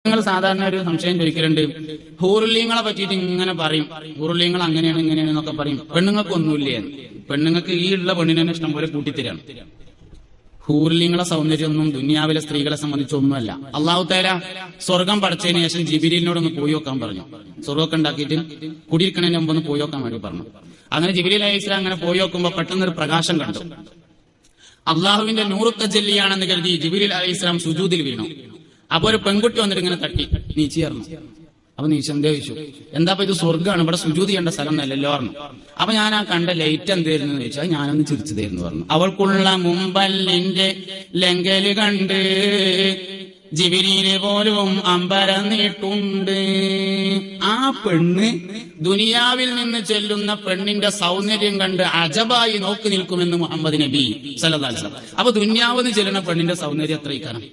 നിങ്ങൾ സാധാരണ ഒരു സംശയം ചോദിക്കലുണ്ട്, ഹൂറുല്യങ്ങളെ പറ്റിയിട്ട് ഇങ്ങനെ പറയും, ഹൂറുല്യങ്ങൾ അങ്ങനെയാണ് ഇങ്ങനെയാണ് എന്നൊക്കെ പറയും, പെണ്ണുങ്ങൾക്ക് ഒന്നുമില്ലേ? പെണ്ണുങ്ങൾക്ക് ഈ ഉള്ള പെണ്ണിനെ ഇഷ്ടം പോലെ കൂട്ടിത്തരാണ്. ഹൂറുല്യങ്ങളെ സൗന്ദര്യമൊന്നും ദുനിയാവിലെ സ്ത്രീകളെ സംബന്ധിച്ചൊന്നുമല്ല. അള്ളാഹു തആല സ്വർഗം പടച്ചതിന് ശേഷം ജിബ്രീലിനോടൊന്ന് പോയി നോക്കാൻ പറഞ്ഞു. സ്വർഗമൊക്കെ ഉണ്ടാക്കിയിട്ട് കുടിയിരിക്കണതിന് മുമ്പ് ഒന്ന് പോയി നോക്കാൻ വേണ്ടി പറഞ്ഞു. അങ്ങനെ ജിബ്രീൽ അലൈഹിസ്സലാം അങ്ങനെ പോയി നോക്കുമ്പോ പെട്ടെന്നൊരു പ്രകാശം കണ്ടു. അള്ളാഹുവിന്റെ നൂറ് തജല്ലിയാണെന്ന് കരുതി ജിബ്രീൽ അലൈഹിസ്സലാം സുജൂദിൽ വീണു. അപ്പൊ ഒരു പെൺകുട്ടി വന്നിട്ട് ഇങ്ങനെ തട്ടി നീച്ചിയായിരുന്നു. അപ്പൊ നീച്ച് എന്തേ ചോദിച്ചു, എന്താ ഇത് സ്വർഗ്ഗമാണ്, ഇവിടെ സുജൂദ് ചെയ്യേണ്ട സ്ഥലം എന്നല്ലല്ലോ പറഞ്ഞു. അപ്പൊ ഞാൻ ആ കണ്ട ലൈറ്റ് എന്തായിരുന്നു എന്ന് ചോദിച്ചാൽ ഞാനൊന്ന് ചിരിച്ചതായിരുന്നു പറഞ്ഞു. അവൾക്കുള്ള മുമ്പല്ലിന്റെ ലങ്കല് കണ്ട് ജിബ്രീല് പോലും അമ്പരന്നിട്ടുണ്ട്. ആ പെണ്ണ് ദുനിയാവിൽ നിന്ന് ചെല്ലുന്ന പെണ്ണിന്റെ സൗന്ദര്യം കണ്ട് അജബായി നോക്കി നിൽക്കുമെന്ന് മുഹമ്മദ് നബി സല്ലല്ലാഹു അലൈഹി വസല്ലം. അപ്പൊ ദുനിയാവിൽ നിന്ന് ചെല്ലുന്ന പെണ്ണിന്റെ സൗന്ദര്യം എത്രയിക്കണം?